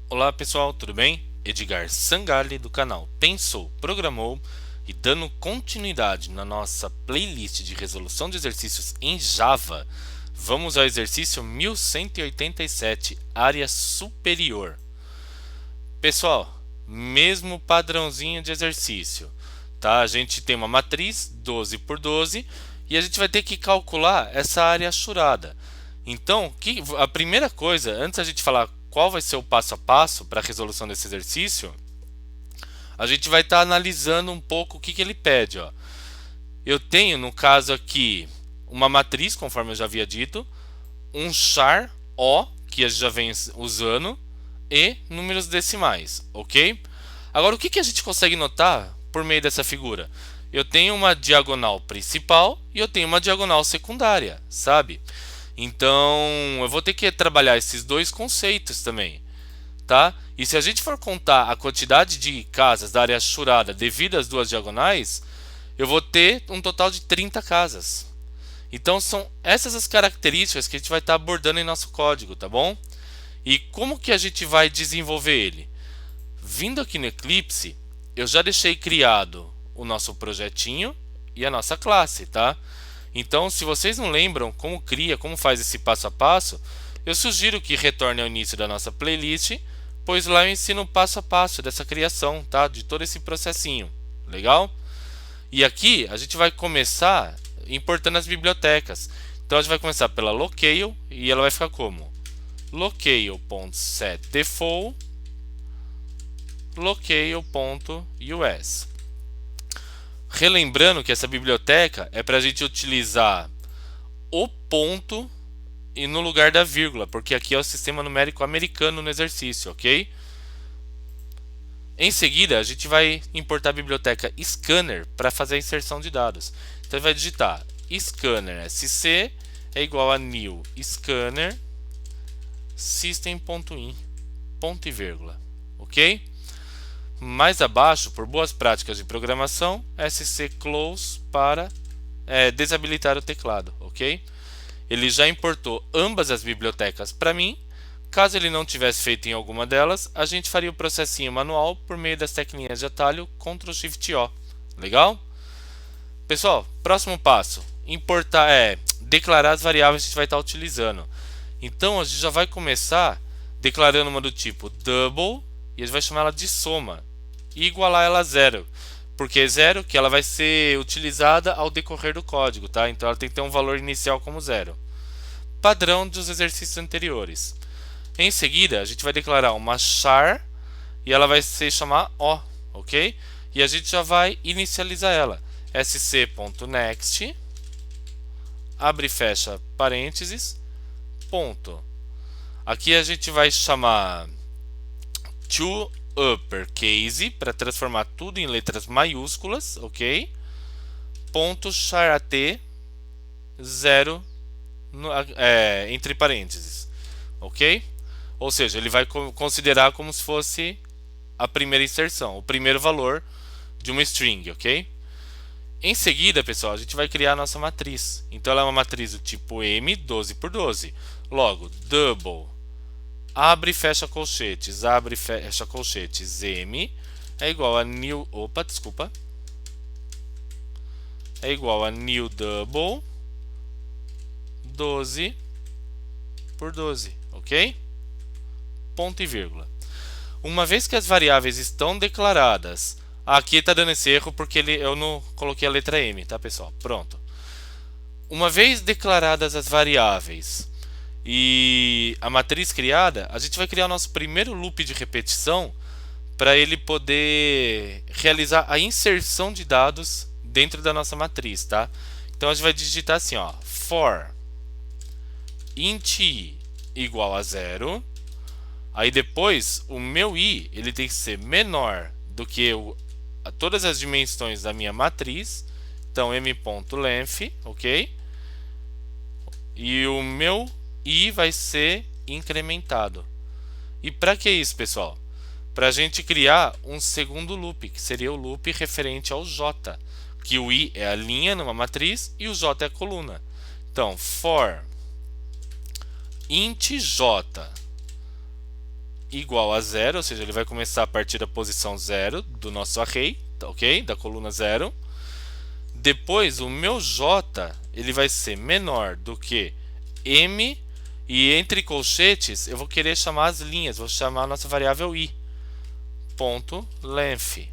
Olá pessoal, tudo bem? Edgar Sangalli do canal Pensou, Programou e dando continuidade na nossa playlist de resolução de exercícios em Java, vamos ao exercício 1187, área superior. Pessoal, mesmo padrãozinho de exercício, tá? A gente tem uma matriz 12 por 12 e a gente vai ter que calcular essa área achurada. Então, a primeira coisa, antes a gente falar qual vai ser o passo a passo para a resolução desse exercício, a gente vai estar analisando um pouco o que ele pede. Ó. Eu tenho, no caso aqui, uma matriz, conforme eu já havia dito, um char O, que a gente já vem usando, e números decimais, ok? Agora, o que a gente consegue notar por meio dessa figura? Eu tenho uma diagonal principal e eu tenho uma diagonal secundária, sabe? Então, eu vou ter que trabalhar esses dois conceitos também, tá? E se a gente for contar a quantidade de casas da área achurada devido às duas diagonais, eu vou ter um total de 30 casas. Então, são essas as características que a gente vai estar abordando em nosso código, tá bom? E como que a gente vai desenvolver ele? Vindo aqui no Eclipse, eu já deixei criado o nosso projetinho e a nossa classe, tá? Então, se vocês não lembram como cria, como faz esse passo a passo, eu sugiro que retorne ao início da nossa playlist, pois lá eu ensino o passo a passo dessa criação, tá? De todo esse processinho. Legal? E aqui a gente vai começar importando as bibliotecas. Então a gente vai começar pela locale e ela vai ficar como locale.setDefault locale.us. Relembrando que essa biblioteca é para a gente utilizar o ponto e no lugar da vírgula, porque aqui é o sistema numérico americano no exercício, ok? Em seguida, a gente vai importar a biblioteca scanner para fazer a inserção de dados. Então, vai digitar scanner sc é igual a new scanner system.in, ponto e vírgula, ok? Mais abaixo, por boas práticas de programação, sc close para desabilitar o teclado, ok? Ele já importou ambas as bibliotecas para mim. Caso ele não tivesse feito em alguma delas, a gente faria o processinho manual por meio das teclinhas de atalho Ctrl Shift O. Legal? Pessoal, próximo passo, importar declarar as variáveis que a gente vai estar utilizando. Então a gente já vai começar declarando uma do tipo double e a gente vai chamar ela de soma e igualar ela a zero. Porque é zero que ela vai ser utilizada ao decorrer do código, tá? Então ela tem que ter um valor inicial como zero. Padrão dos exercícios anteriores. Em seguida, a gente vai declarar uma char e ela vai se chamar O, ok? E a gente já vai inicializar ela. sc.next, abre e fecha parênteses, ponto. Aqui a gente vai chamar to uppercase para transformar tudo em letras maiúsculas, ok? Ponto chart 0 entre parênteses, ok? Ou seja, ele vai considerar como se fosse a primeira inserção, o primeiro valor de uma string, ok? Em seguida, pessoal, a gente vai criar a nossa matriz. Então ela é uma matriz do tipo M, 12 por 12. Logo, double, abre e fecha colchetes, abre e fecha colchetes, M é igual a new, é igual a new double 12 por 12, ok? Ponto e vírgula. Uma vez que as variáveis estão declaradas, aqui está dando esse erro porque eu não coloquei a letra M, tá pessoal? Pronto. Uma vez declaradas as variáveis e a matriz criada, a gente vai criar o nosso primeiro loop de repetição para ele poder realizar a inserção de dados dentro da nossa matriz, tá? Então a gente vai digitar assim, ó, for int i igual a zero. Aí depois o meu i ele tem que ser menor do que todas as dimensões da minha matriz. Então m.length, ok? E o meu i vai ser incrementado. E para que isso, pessoal? Para a gente criar um segundo loop, que seria o loop referente ao j, que o i é a linha numa matriz e o j é a coluna. Então, for int j igual a 0, ou seja, ele vai começar a partir da posição 0 do nosso array, tá, ok? Da coluna 0. Depois o meu j ele vai ser menor do que m, e entre colchetes eu vou querer chamar as linhas, vou chamar a nossa variável i, ponto length.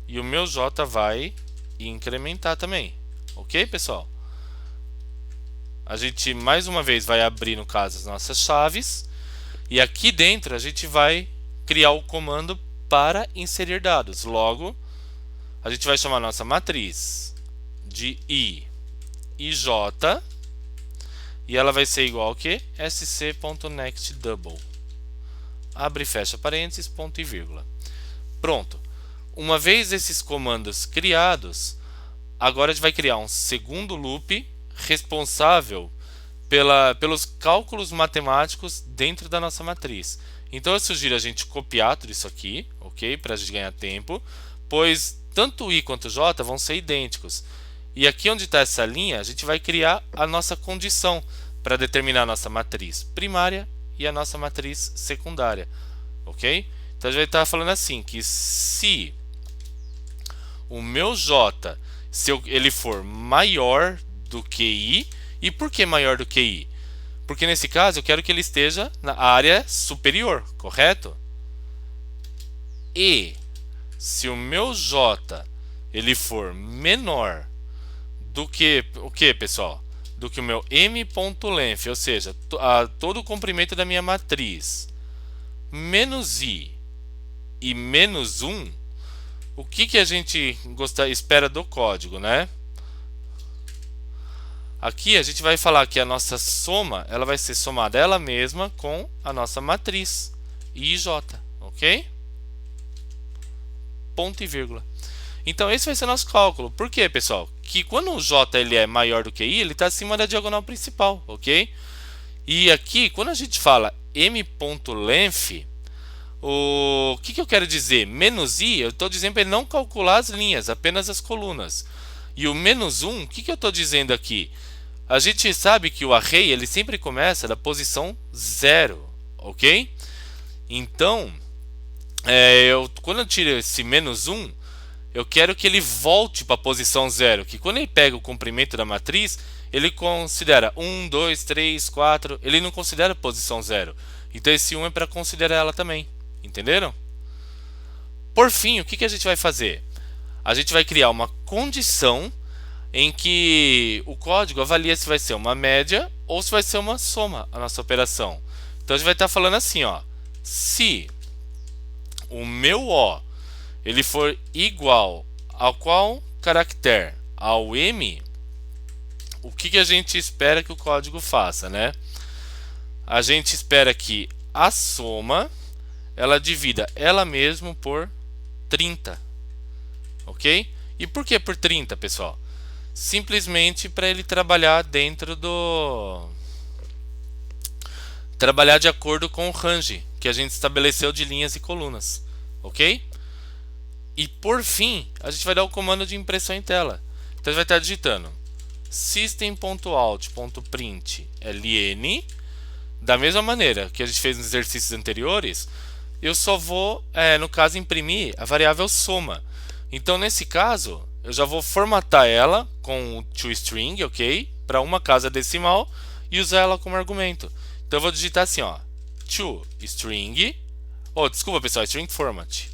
E o meu j vai incrementar também, ok, pessoal? A gente mais uma vez vai abrir, no caso, as nossas chaves, e aqui dentro a gente vai criar o comando para inserir dados. Logo, a gente vai chamar a nossa matriz de i e j, e ela vai ser igual ao que? sc.nextDouble. Abre e fecha parênteses, ponto e vírgula. Pronto. Uma vez esses comandos criados, agora a gente vai criar um segundo loop responsável pelos cálculos matemáticos dentro da nossa matriz. Então eu sugiro a gente copiar tudo isso aqui, ok? Para a gente ganhar tempo, pois tanto o i quanto o j vão ser idênticos. E aqui onde está essa linha, a gente vai criar a nossa condição para determinar a nossa matriz primária e a nossa matriz secundária, ok? Então a gente vai estar falando assim, que se o meu j, ele for maior do que i, e por que maior do que i? Porque nesse caso eu quero que ele esteja na área superior, correto? E se o meu j ele for menor do que o que, pessoal? Do que o meu m.length, ou seja, todo o comprimento da minha matriz, menos i e menos 1, o que a gente espera do código, né? Aqui a gente vai falar que a nossa soma ela vai ser somada ela mesma com a nossa matriz i e j, ok? Ponto e vírgula. Então esse vai ser o nosso cálculo. Por quê, pessoal? Que quando o j ele é maior do que i, ele está acima da diagonal principal, ok? E aqui, quando a gente fala m.length, o que eu quero dizer? Menos i, eu estou dizendo para ele não calcular as linhas, apenas as colunas. E o menos 1, o que eu estou dizendo aqui? A gente sabe que o array ele sempre começa da posição 0, ok? Então, quando eu tiro esse menos 1, eu quero que ele volte para a posição 0, que quando ele pega o comprimento da matriz, ele considera 1, 2, 3, 4, ele não considera a posição 0. Então esse 1 é para considerar ela também, entenderam? Por fim, o que a gente vai fazer? A gente vai criar uma condição em que o código avalia se vai ser uma média ou se vai ser uma soma a nossa operação. Então a gente vai estar falando assim, ó, se o meu O ele for igual ao qual caractere? Ao M, o que a gente espera que o código faça, né? A gente espera que a soma ela divida ela mesma por 30, ok? E por que por 30, pessoal? Simplesmente para ele trabalhar dentro do... trabalhar de acordo com o range que a gente estabeleceu de linhas e colunas, ok? E por fim, a gente vai dar o comando de impressão em tela. Então vai estar digitando system.out.println. Da mesma maneira que a gente fez nos exercícios anteriores, eu só vou, no caso, imprimir a variável soma. Então nesse caso, eu já vou formatar ela com o toString, ok? Para uma casa decimal e usar ela como argumento. Então eu vou digitar assim, ó, toString, desculpa pessoal, string format.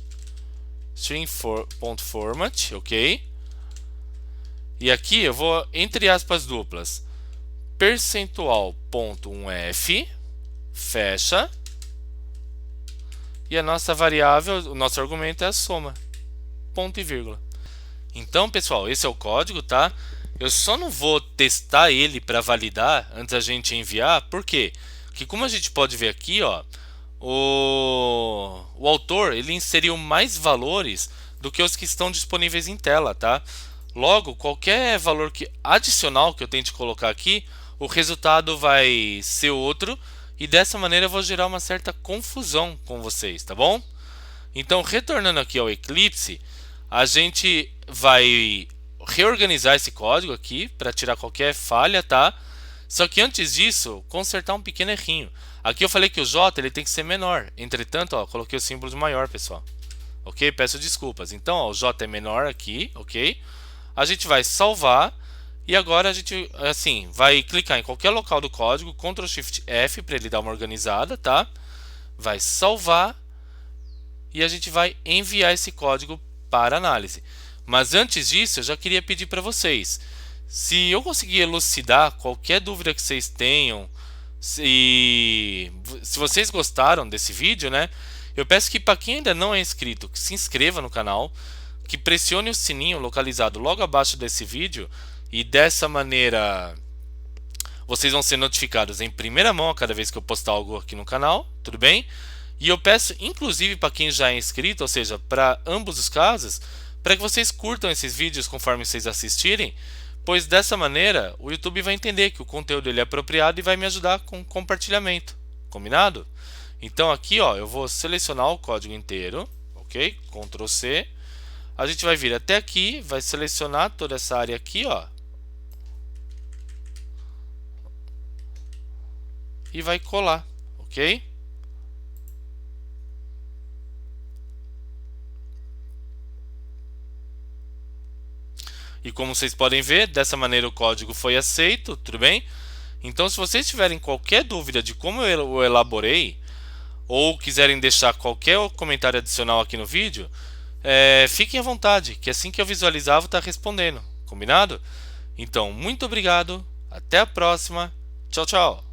String.format, ok? E aqui eu vou, entre aspas duplas, percentual.1f, fecha, e a nossa variável, o nosso argumento é a soma, ponto e vírgula. Então, pessoal, esse é o código, tá? Eu só não vou testar ele para validar antes da gente enviar, por quê? Porque como a gente pode ver aqui, ó, o autor ele inseriu mais valores do que os que estão disponíveis em tela, tá? Logo, qualquer valor adicional que eu tente colocar aqui, o resultado vai ser outro, e dessa maneira eu vou gerar uma certa confusão com vocês, tá bom? Então, retornando aqui ao Eclipse, a gente vai reorganizar esse código aqui para tirar qualquer falha, tá? Só que antes disso, consertar um pequeno errinho. Aqui eu falei que o J ele tem que ser menor. Entretanto, ó, coloquei o símbolo de maior, pessoal. Ok? Peço desculpas. Então, ó, o J é menor aqui, ok? A gente vai salvar e agora a gente, assim, vai clicar em qualquer local do código, Ctrl Shift F para ele dar uma organizada, tá? Vai salvar e a gente vai enviar esse código para análise. Mas antes disso, eu já queria pedir para vocês, se eu conseguir elucidar qualquer dúvida que vocês tenham, se vocês gostaram desse vídeo, né? Eu peço que para quem ainda não é inscrito, que se inscreva no canal, que pressione o sininho localizado logo abaixo desse vídeo e dessa maneira vocês vão ser notificados em primeira mão a cada vez que eu postar algo aqui no canal, tudo bem? E eu peço, inclusive para quem já é inscrito, ou seja, para ambos os casos, para que vocês curtam esses vídeos conforme vocês assistirem, pois dessa maneira o YouTube vai entender que o conteúdo ele é apropriado e vai me ajudar com compartilhamento, combinado? Então aqui, ó, eu vou selecionar o código inteiro, ok? Ctrl C. A gente vai vir até aqui, vai selecionar toda essa área aqui, ó, e vai colar, ok? E como vocês podem ver, dessa maneira o código foi aceito, tudo bem? Então, se vocês tiverem qualquer dúvida de como eu o elaborei, ou quiserem deixar qualquer comentário adicional aqui no vídeo, fiquem à vontade, que assim que eu visualizar, vou estar respondendo, combinado? Então, muito obrigado, até a próxima, tchau, tchau!